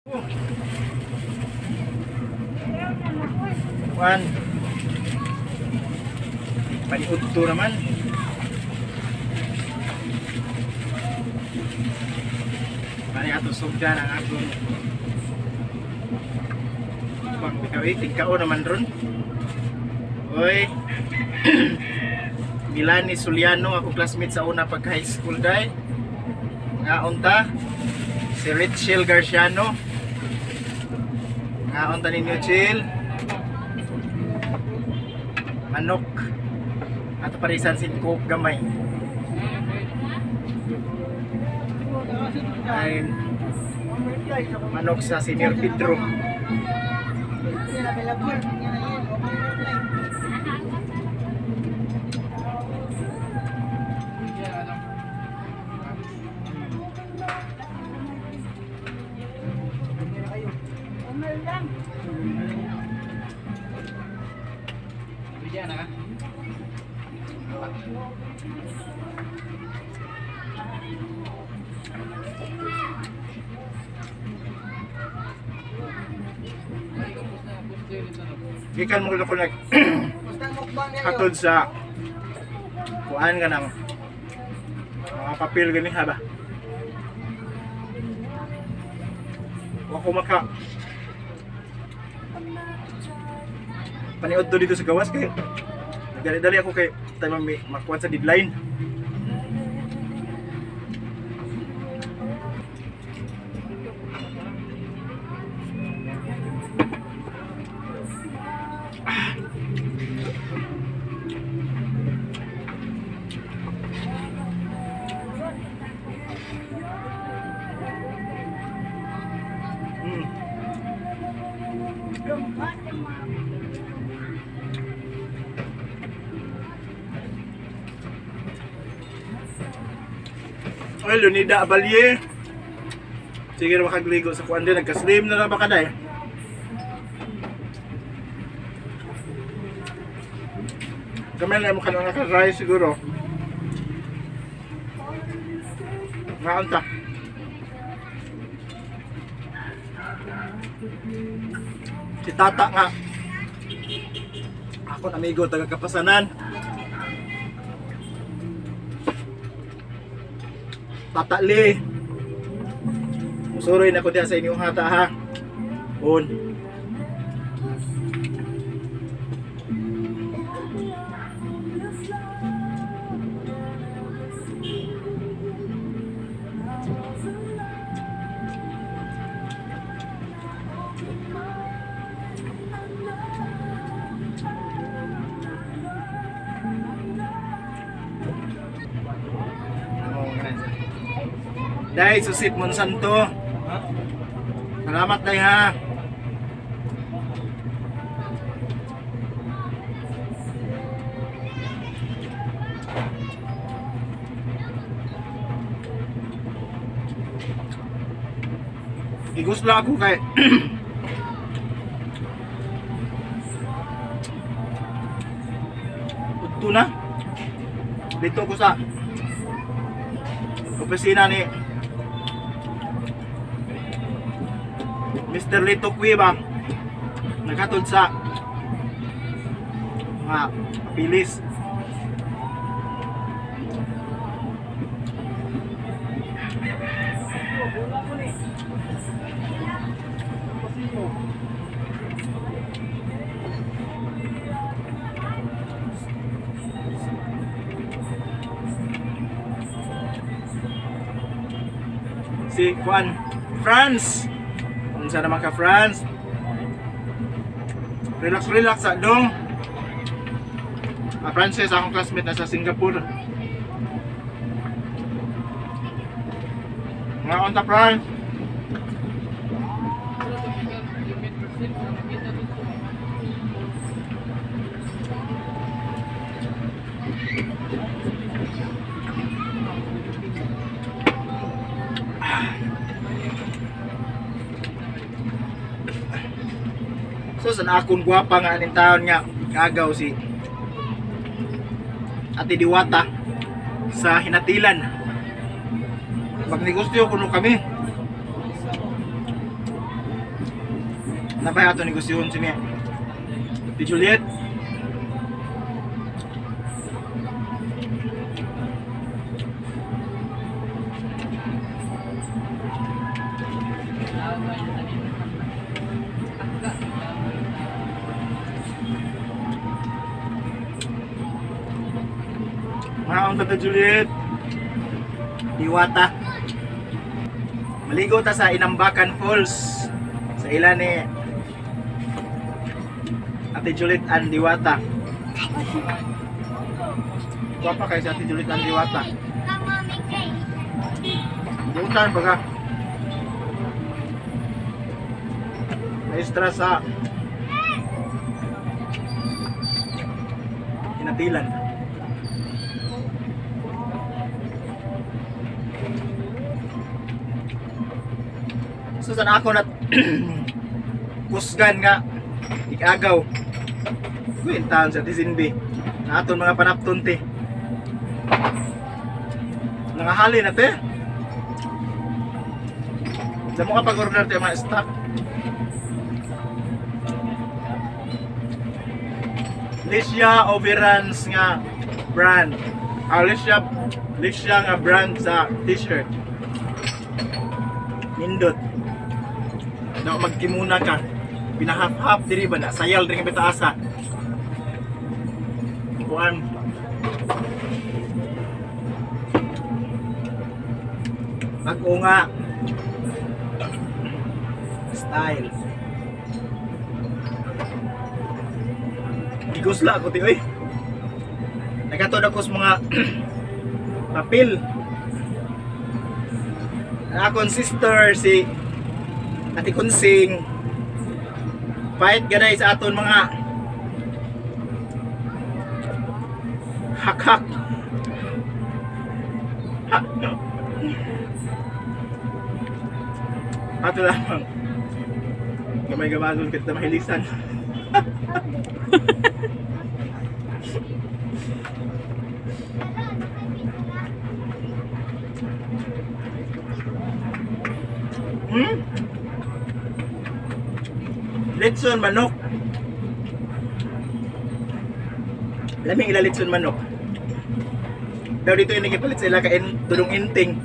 Juan. Paniudto naman. Mari ato sugdan ang atong ikaw naman ron. Oy. Milani Suliano, ako classmate sa una pag high school day. Nga unta si Richel Garciano. Nga unta ninyo Chill. Manok. Ato parisan si Coke gamay. Ay manok sa Senior Pedro. Ikan mo ko nag hatod sa kuan ka ng mga papel gani ha ba? Ako maka paniod to dito sa gawas kay dali-dali ako kay tayo makuha sa deadline. Oy, Leonida Abalye. Sige na makagligo sa kuan din. Nagka-slim na lang ba kaday? Kamay na mo ka na naka-rice siguro. Maanta. Si Tata nga. Ako amigo taga Kapasanan. Tata Lee. Musuroy na ko diya sa inyong hata ha. On. Day, susit Monsanto. Salamat day ha. Igos lang ako kay Udto na. Dito ko sa opisina ni Mr. Lito Cueva. Nakatod sa mga papilis. Si Juan France. Unsa naman ka France? Relax sa dong. Francis, akong classmate na sa Singapore. Nga unta France. So sa akong gwapa nga aning taon nga kagaw si Ate Diwata sa Hinatilan. Magnegosyo kuno kami. Napay ato negosyohon sini. Ate Juliet. Maong Tata Juliet. Diwata. Maligo ta sa Inambakan Falls. Sa ila ni Ate Juliet and Diwata. Guwapa kayo sa Ate Juliet and Diwata. Diutan pa ka. Maestra sa Hinatilan. So sana ako na kusgan nga ikagaw kuintahan sa Tisinbi na aton mga panapton te nangahali na te sa mga pag-order te mga stock Licia Overans nga brand Licia nga brand sa t-shirt nindot na magkimuna ka pinahap-hap diri ba na sayal diri nga bitaasa kuan mag-unga style gigusla ako ti oy nagatod ako sa mga papel akong sister si Ate Kunsing fight ganay sa aton mga hak-hak ato lamang gamay-gamagon kita mahilisan Litson manok. Laming ila litson manok. Daw dito yung nagipalit sila kain tulong inting.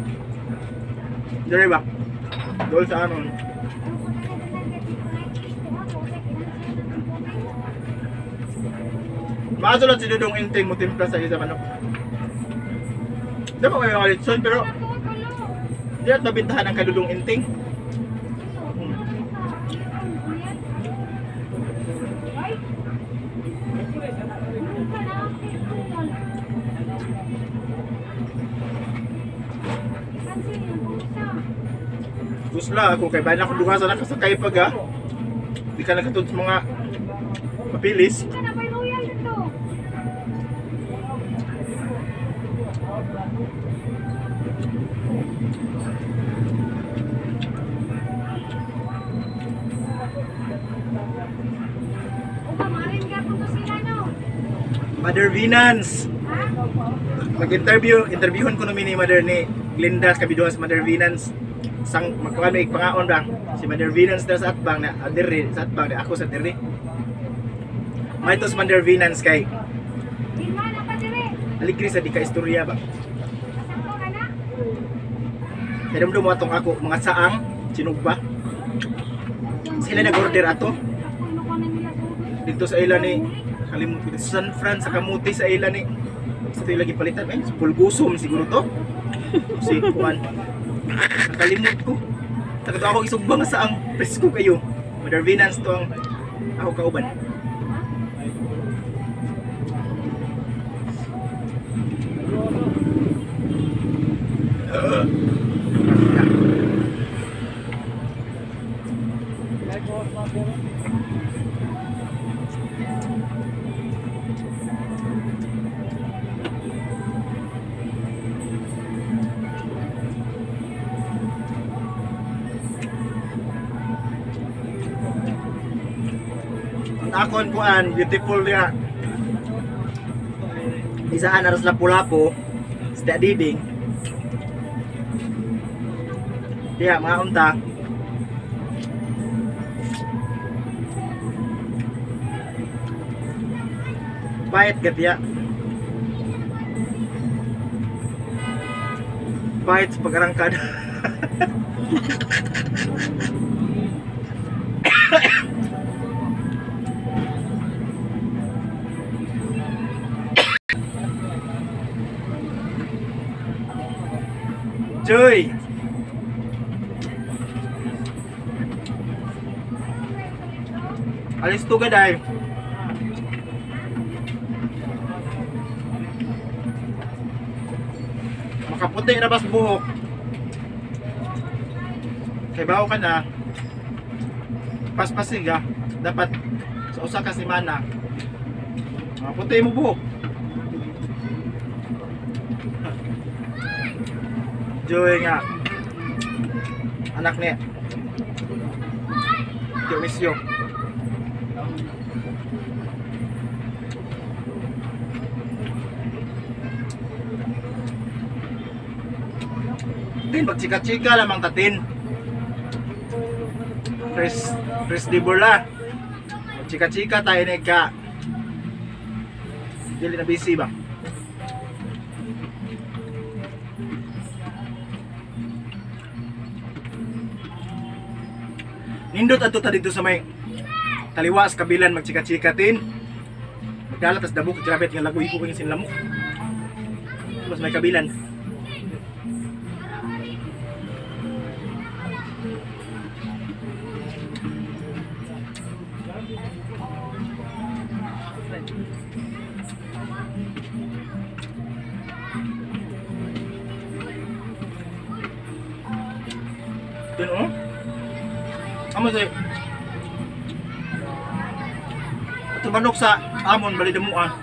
Dari ba? Doon sa anon. Makasulot si Dudong inting mo timpla sa isa manok. Dapat kayo mga litson pero di at mabintahan ang kadudong inting. Gusla ako kay bayan ako duha sa nakasakay pag ha. Di ka nakatud sa mga papilis. Mother Vinance. Mag-interviewon ko namin ni Mother ni Glinda kabiduhan sa Mother Vinance. Sang magkuhan may pangaon ba si Mother Vinance daw sa atbang na adiri sa atbang na ako sa diri may tos Mother Vinance kay aligri sa di ka istorya ba pero mo atong ako mga saang sinugba sila nag-order ato dito sa ila ni kalimut sa San Fran sa Kamuti sa ila ni sa ito lagi palitan pulgusom siguro to si Juan nakalimut ko. Takot ako isugba nga sa ang presko kayo. Mother Vinance to ang ako kauban. Akon kuan beautiful nga isaan aras lapu-lapu sa diding diya mga unta Pahit gatya. Pahit sa pag-arangkad. Joy! Alis to gaday. Makaputi na bas buhok. Kay bawo ka na. Paspasiga. Dapat sa usa ka semana. Makaputi mo buhok. Joy nga. Anak niya. Tiyo misyo. Tin, magchika-chika lamang tatin. Fresh di burla. Magchika-chika tayo na ka. Dili na busy ba? Nindot ato ta dito sa may kaliwa sa kabilan magchika-chika tin. Magdala tas dabok grabet nga lagoy ko kay sinlamok. Mas may kabilan. Tin oh. Amo say. Ito manok sa amon bali demo ah.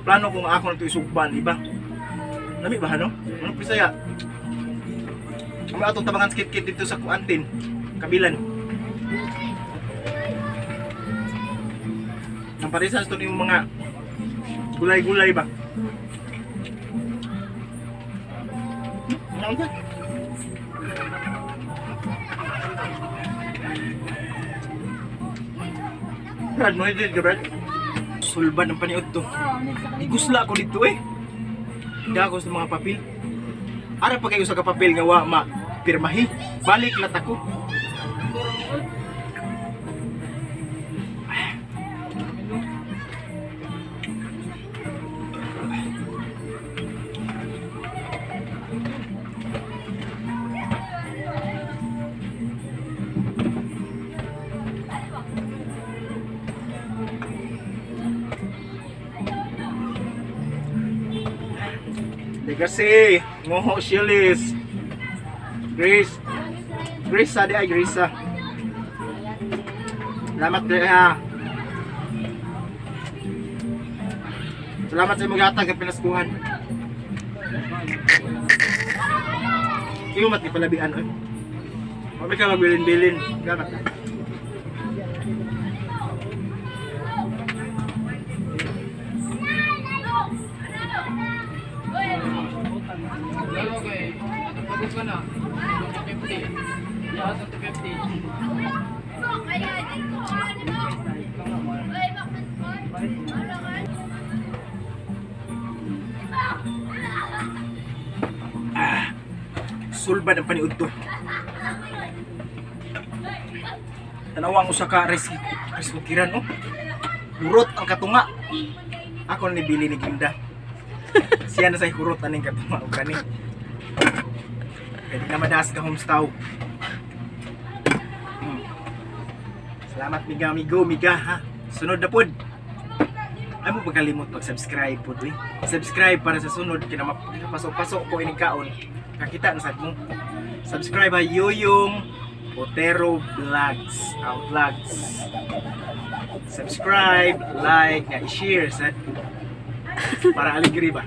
Plano kung ako nito isugban, iba. Nami ba no? Manok Bisaya. Amo atong tabangan skit-kit dito sa kuantin, kabilan. Ang paresan ito yung mga gulay-gulay ba? Ano ba? Brad, mo hidid ka, Brad? Sulban ang paniod to. Igusla ako dito eh. Hindi ako sa mga papel. Ara pa kayo sa kapapel nga wa ma pirmahi. Balik lat ako. Kasi ngoho silis. Grace sa di ay Grace sa. Salamat di ha. Salamat sa mga hatag ang pinaskuhan. Iyo mati palabian oy. Mami ka magbilin-bilin. Salamat. Sulban ang paniud to. Tanawang usa ka reskukiran oh. Hurot ang katunga. Ako ni bili ni Ginda. Siya na say hurot aning katunga og kani. Pwede na madaas ka homestaw. Salamat miga amigo miga ha. Sunod na pod. Ay mo pagkalimot pag-subscribe pod eh. Subscribe para sa sunod kina mapasok-pasok ko ining kaon. Kakita na sad mo. Subscribe ha Yoyong Otero Vlogs. Vlogs. Subscribe, like, nga i-share sad. Para aligri ba.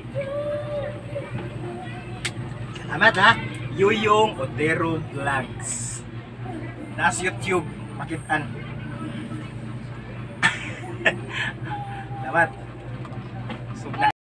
Salamat ha. Yoyong Otero Vlogs. Nasa YouTube, makitaan. Salamat.